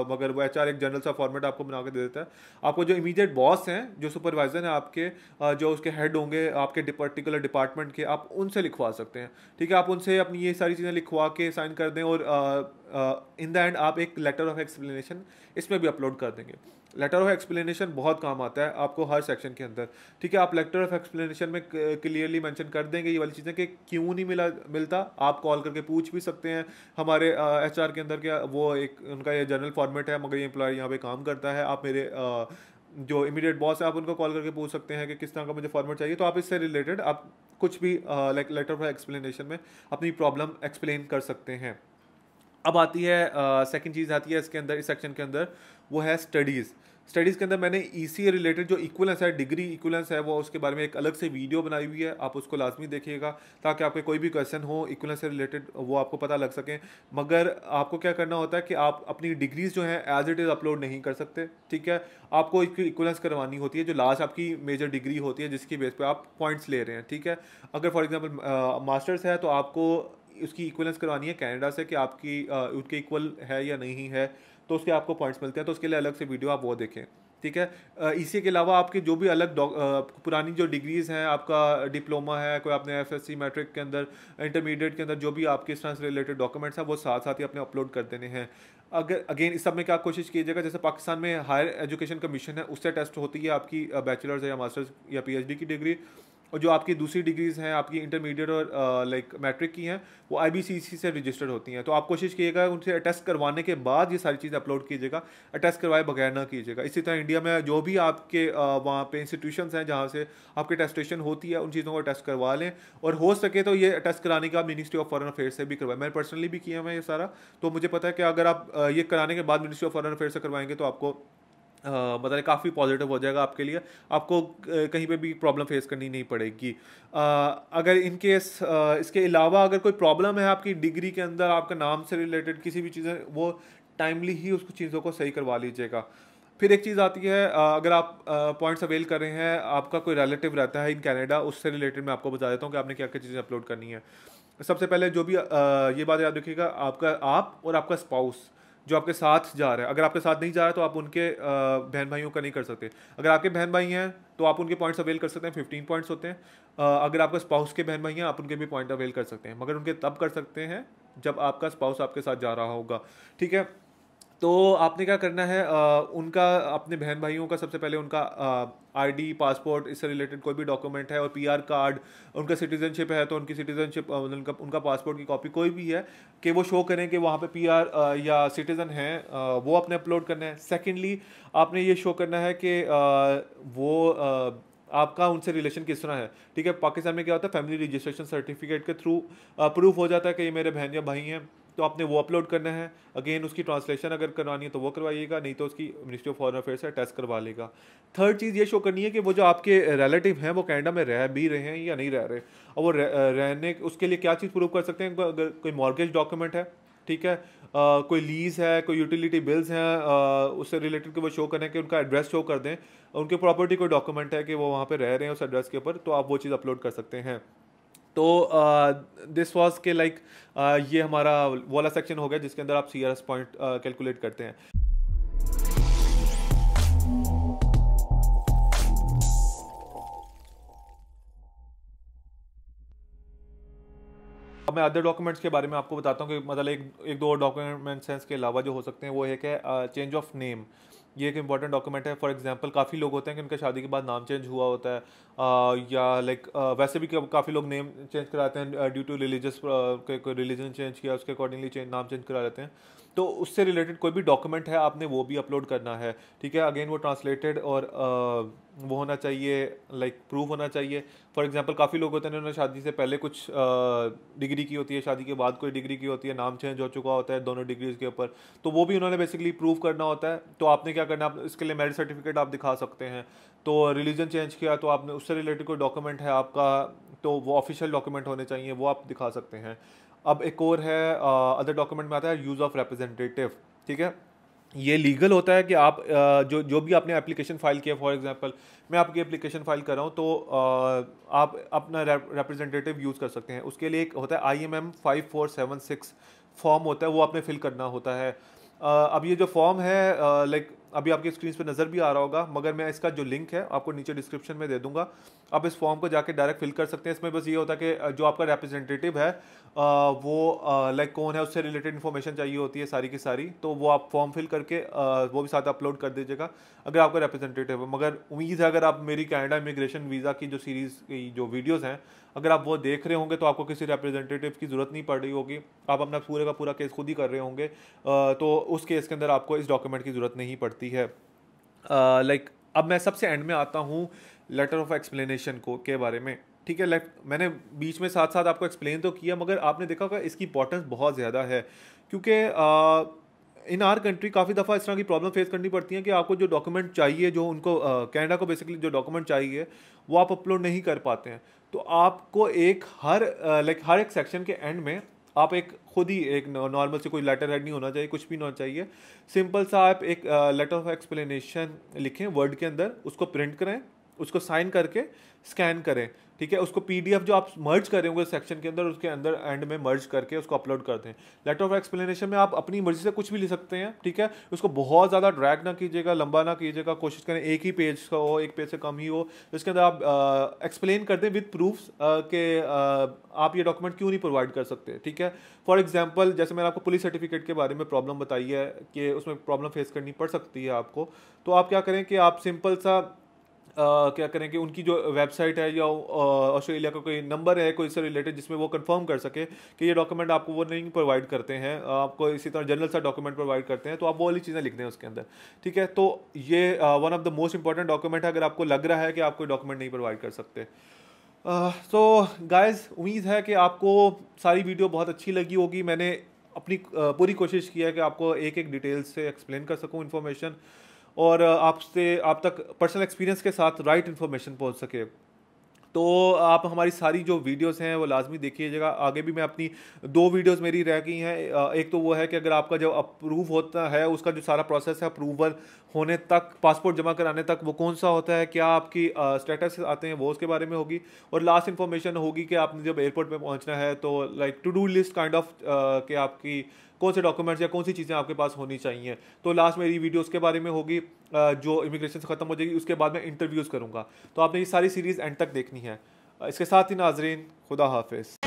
मगर वो एचआर एक जनरल सा फॉर्मेट आपको बना के दे देता है। आपको जो इमीडिएट बॉस हैं, जो सुपरवाइजर हैं आपके, जो उसके हेड होंगे आपके पर्टिकुलर डिपार्टमेंट के, आप उनसे लिखवा सकते हैं, ठीक है। आप उनसे अपनी ये सारी चीज़ें लिखवा के साइन कर दें, और इन द एंड आप एक लेटर ऑफ एक्सप्लेनेशन इसमें भी अपलोड कर देंगे। लेटर ऑफ एक्सप्लेनेशन बहुत काम आता है आपको हर सेक्शन के अंदर, ठीक है। आप लेटर ऑफ एक्सप्लेनेशन में क्लियरली मेंशन कर देंगे ये वाली चीज़ें कि क्यों नहीं मिलता। आप कॉल करके पूछ भी सकते हैं हमारे एचआर के अंदर, क्या वो एक उनका ये जनरल फॉर्मेट है मगर ये एम्प्लॉय यहाँ पे काम करता है, आप मेरे जो इमीडिएट बॉस है आप उनको कॉल करके पूछ सकते हैं कि किस तरह का मुझे फॉर्मेट चाहिए। तो आप इससे रिलेटेड आप कुछ भी लाइक लेटर ऑफ एक्सप्लेनेशन में अपनी प्रॉब्लम एक्सप्लेन कर सकते हैं। अब आती है सेकंड चीज़ आती है इसके अंदर, इस सेक्शन के अंदर, वो है स्टडीज़। स्टडीज़ के अंदर मैंने ईसीए रिलेटेड जो इक्वलेंस है, डिग्री इक्वलेंस है, वो उसके बारे में एक अलग से वीडियो बनाई हुई है, आप उसको लाजमी देखिएगा ताकि आपके कोई भी क्वेश्चन हो इक्वलेंस से रिलेटेड वो आपको पता लग सके। मगर आपको क्या करना होता है कि आप अपनी डिग्रीज जो हैं एज इट इज़ अपलोड नहीं कर सकते, ठीक है। आपको इक्वलेंस करवानी होती है, जो लास्ट आपकी मेजर डिग्री होती है जिसकी बेस पे आप पॉइंट्स ले रहे हैं, ठीक है। अगर फॉर एग्जांपल मास्टर्स है तो आपको उसकी इक्वलेंस करवानी है कनाडा से कि आपकी उनके इक्वल है या नहीं है, तो उसके आपको पॉइंट्स मिलते हैं, तो उसके लिए अलग से वीडियो आप वो देखें, ठीक है। इसी के अलावा आपके जो भी अलग पुरानी जो डिग्रीज़ हैं, आपका डिप्लोमा है, कोई आपने एफएससी मैट्रिक के अंदर, इंटरमीडिएट के अंदर जो भी आपके इस तरह से रिलेटेड डॉक्यूमेंट्स हैं वो साथ साथ ही अपने अपलोड कर देने हैं। अगर अगेन इस सब में क्या कोशिश कीजिएगा, जैसे पाकिस्तान में हायर एजुकेशन कमीशन है उससे टेस्ट होती है आपकी बैचलर्स या मास्टर्स या पीएचडी की डिग्री, और जो आपकी दूसरी डिग्रीज़ हैं आपकी इंटरमीडिएट और लाइक मैट्रिक की हैं वो आईबीसीसी से रजिस्टर्ड होती हैं। तो आप कोशिश कीजिएगा उनसे अटेस्ट करवाने के बाद ये सारी चीज़ें अपलोड कीजिएगा, अटेस्ट करवाए बगैर ना कीजिएगा। इसी तरह इंडिया में जो भी आपके वहाँ पे इंस्टीट्यूशंस हैं जहाँ से आपकी टेस्टेशन होती है उन चीज़ों को टेस्ट करवा लें, और हो सके तो ये टेस्ट कराने का मिनिस्ट्री ऑफ फॉरेन अफेयर्स से भी करवाएं। मैंने पर्सनली भी किया है ये सारा, तो मुझे पता है कि अगर आप ये कराने के बाद मिनिस्ट्री ऑफ फॉरेन अफेयर्स से करवाएंगे तो आपको मतलब काफ़ी पॉजिटिव हो जाएगा आपके लिए, आपको कहीं पे भी प्रॉब्लम फेस करनी नहीं पड़ेगी। अगर इन केस इसके अलावा अगर कोई प्रॉब्लम है आपकी डिग्री के अंदर, आपका नाम से रिलेटेड किसी भी चीज़ें, वो टाइमली ही उस चीज़ों को सही करवा लीजिएगा। फिर एक चीज़ आती है, अगर आप पॉइंट्स अवेल कर रहे हैं, आपका कोई रिलेटिव रहता है इन कनाडा, उससे रिलेटेड मैं आपको बता देता हूँ कि आपने क्या क्या चीज़ें अपलोड करनी है। सबसे पहले जो भी ये बात याद रखिएगा, आप और आपका स्पाउस जो आपके साथ जा रहा है, अगर आपके साथ नहीं जा रहा है तो आप उनके बहन भाइयों का नहीं कर सकते। अगर आपके बहन भाई हैं तो आप उनके पॉइंट्स अवेल कर सकते हैं, 15 पॉइंट्स होते हैं। अगर आपका स्पाउस के बहन भाई हैं आप उनके भी पॉइंट अवेल कर सकते हैं, मगर उनके तब कर सकते हैं जब आपका स्पाउस आपके साथ जा रहा होगा, ठीक है। तो आपने क्या करना है, उनका अपने बहन भाइयों का सबसे पहले उनका आईडी, पासपोर्ट, इससे रिलेटेड कोई भी डॉक्यूमेंट है, और पीआर कार्ड, उनका सिटीजनशिप है तो उनकी सिटीजनशिप, उनका पासपोर्ट की कॉपी कोई भी है कि वो शो करें कि वहाँ पे पीआर या सिटीज़न हैं, वो आपने अपलोड करना है। सेकेंडली आपने ये शो करना है कि आपका उनसे रिलेशन किस तरह है, ठीक है। पाकिस्तान में क्या होता है, फैमिली रजिस्ट्रेशन सर्टिफिकेट के थ्रू प्रूफ हो जाता है कि ये मेरे बहन या भाई हैं, तो आपने वो अपलोड करना है। अगेन उसकी ट्रांसलेशन अगर करवानी है तो वो करवाइएगा, नहीं तो उसकी मिनिस्ट्री ऑफ फॉरेन अफेयर्स से टेस्ट करवा लेगा। थर्ड चीज़ ये शो करनी है कि वो जो आपके रिलेटिव हैं वो कनाडा में रह भी रहे हैं या नहीं रह रहे, और वो रहने उसके लिए क्या चीज़ प्रूव कर सकते हैं। अगर कोई मॉर्गेज डॉक्यूमेंट है, ठीक है। कोई लीज है, कोई यूटिलिटी बिल्स हैं, उससे रिलेटेड के वो शो करें कि उनका एड्रेस शो कर दें, उनके प्रॉपर्टी कोई डॉक्यूमेंट है कि वो वहाँ पे रह रहे हैं उस एड्रेस के ऊपर, तो आप वो चीज़ अपलोड कर सकते हैं। तो दिस वाज के लाइक ये हमारा वो वाला सेक्शन हो गया जिसके अंदर आप CRS पॉइंट कैलकुलेट करते हैं। अब मैं अदर डॉक्यूमेंट्स के बारे में आपको बताता हूँ कि मतलब एक दो डॉक्यूमेंट्स हैं इसके अलावा जो हो सकते हैं। वो एक है चेंज ऑफ नेम। ये एक इंपॉर्टेंट डॉक्यूमेंट है। फॉर एग्जांपल काफ़ी लोग होते हैं कि उनका शादी के बाद नाम चेंज हुआ होता है, या लाइक वैसे भी काफ़ी लोग नेम चेंज कराते हैं ड्यू टू रिलीजियस, कोई रिलीजन चेंज किया उसके अकॉर्डिंगली नाम चेंज करा लेते हैं। तो उससे रिलेटेड कोई भी डॉक्यूमेंट है आपने वो भी अपलोड करना है, ठीक है। अगेन वो ट्रांसलेटेड और वो होना चाहिए, लाइक प्रूफ होना चाहिए। फॉर एग्जांपल काफ़ी लोग होते हैं उन्होंने शादी से पहले कुछ डिग्री की होती है, शादी के बाद कोई डिग्री की होती है, नाम चेंज हो चुका होता है दोनों डिग्रीज के ऊपर, तो वो भी उन्होंने बेसिकली प्रूव करना होता है। तो आपने क्या करना है, आप इसके लिए मैरिज सर्टिफिकेट आप दिखा सकते हैं। तो रिलीजन चेंज किया तो आपने उससे रिलेटेड कोई डॉक्यूमेंट है आपका, तो वो ऑफिशियल डॉक्यूमेंट होने चाहिए, वो आप दिखा सकते हैं। अब एक और है अदर डॉक्यूमेंट में आता है यूज़ ऑफ रिप्रेजेंटेटिव, ठीक है। ये लीगल होता है कि आप जो भी आपने एप्लीकेशन फाइल किया, फॉर एग्जांपल मैं आपकी एप्लीकेशन फाइल कर रहा हूँ, तो आप अपना रिप्रेजेंटेटिव यूज़ कर सकते हैं। उसके लिए एक होता है IMM 5476 फॉर्म होता है, वो आपने फिल करना होता है। अब ये जो फॉर्म है लाइक अभी आपकी स्क्रीन पे नज़र भी आ रहा होगा, मगर मैं इसका जो लिंक है आपको नीचे डिस्क्रिप्शन में दे दूंगा। आप इस फॉर्म को जाके डायरेक्ट फिल कर सकते हैं। इसमें बस ये होता है कि जो आपका रिप्रेजेंटेटिव है वो लाइक कौन है, उससे रिलेटेड इन्फॉर्मेशन चाहिए होती है सारी की सारी, तो वो आप फॉर्म फिल करके वो भी साथ अपलोड कर दीजिएगा अगर आपका रिप्रेजेंटेटिव है। मगर उम्मीद है अगर आप मेरी कनाडा इमिग्रेशन वीज़ा की जो सीरीज़ की जो वीडियोज़ हैं अगर आप वो देख रहे होंगे तो आपको किसी रिप्रेजेंटेटिव की ज़रूरत नहीं पड़ रही होगी, आप अपना पूरे का पूरा केस खुद ही कर रहे होंगे, तो उस केस के अंदर आपको इस डॉक्यूमेंट की ज़रूरत नहीं पड़ती है। लाइक अब मैं सबसे एंड में आता हूँ लेटर ऑफ एक्सप्लेनेशन को के बारे में, ठीक है। लाइक मैंने बीच में साथ साथ आपको एक्सप्लेन तो किया, मगर आपने देखा होगा इसकी इंपॉर्टेंस बहुत ज़्यादा है, क्योंकि इन आर कंट्री काफ़ी दफ़ा इस तरह की प्रॉब्लम फेस करनी पड़ती है कि आपको जो डॉक्यूमेंट चाहिए, जो उनको कनाडा को बेसिकली जो डॉक्यूमेंट चाहिए वो आप अपलोड नहीं कर पाते हैं। तो आपको एक हर एक सेक्शन के एंड में आप एक खुद ही एक नॉर्मल से कोई लेटर हेड नहीं होना चाहिए, कुछ भी नहीं होना चाहिए, सिंपल सा आप एक लेटर ऑफ एक्सप्लेनेशन लिखें वर्ड के अंदर, उसको प्रिंट करें, उसको साइन करके स्कैन करें, ठीक है। उसको PDF जो आप मर्ज कर रहे होंगे सेक्शन के अंदर, उसके अंदर एंड में मर्ज करके उसको अपलोड कर दें। लेटर ऑफ एक्सप्लेनेशन में आप अपनी मर्जी से कुछ भी लिख सकते हैं, ठीक है। उसको बहुत ज़्यादा ड्रैग ना कीजिएगा, लंबा ना कीजिएगा, कोशिश करें एक ही पेज का हो, एक पेज से कम ही हो, जिसके अंदर आप एक्सप्लेन कर दें विद प्रूफ्स के आप ये डॉक्यूमेंट क्यों नहीं प्रोवाइड कर सकते, ठीक है। फॉर एग्जाम्पल जैसे मैंने आपको पुलिस सर्टिफिकेट के बारे में प्रॉब्लम बताई है कि उसमें प्रॉब्लम फेस करनी पड़ सकती है आपको, तो आप क्या करें कि आप सिंपल सा क्या करें कि उनकी जो वेबसाइट है या ऑस्ट्रेलिया का कोई नंबर है कोई इससे रिलेटेड जिसमें वो कंफर्म कर सके कि ये डॉक्यूमेंट आपको वो नहीं प्रोवाइड करते हैं, आपको इसी तरह जनरल सा डॉक्यूमेंट प्रोवाइड करते हैं, तो आप वो वाली चीज़ें लिख दें उसके अंदर, ठीक है। तो ये one of the most important document है अगर आपको लग रहा है कि आप कोई डॉक्यूमेंट नहीं प्रोवाइड कर सकते। सो गाइज उम्मीद है कि आपको सारी वीडियो बहुत अच्छी लगी होगी। मैंने अपनी पूरी कोशिश की है कि आपको एक एक डिटेल से एक्सप्लेन कर सकूं इन्फॉर्मेशन, और आप तक पर्सनल एक्सपीरियंस के साथ राइट इन्फॉर्मेशन पहुंच सके। तो आप हमारी सारी जो वीडियोस हैं वो लाजमी देखिएगा। आगे भी मैं अपनी 2 वीडियोस मेरी रह गई हैं। एक तो वो है कि अगर आपका जो अप्रूव होता है उसका जो सारा प्रोसेस है अप्रूवल होने तक, पासपोर्ट जमा कराने तक, वो कौन सा होता है, क्या आपकी स्टेटस आते हैं, वो उसके बारे में होगी। और लास्ट इन्फॉर्मेशन होगी कि आपने जब एयरपोर्ट पे पहुंचना है तो like to do list kind of कि आपकी कौन से डॉक्यूमेंट्स या कौन सी चीज़ें आपके पास होनी चाहिए। तो लास्ट मेरी वीडियो उसके बारे में होगी, जो इमिग्रेशन से ख़त्म हो जाएगी उसके बाद मैं इंटरव्यूज़ करूँगा। तो आपने ये सारी सीरीज़ एंड तक देखनी है। इसके साथ ही नाजरीन, खुदा हाफिज़।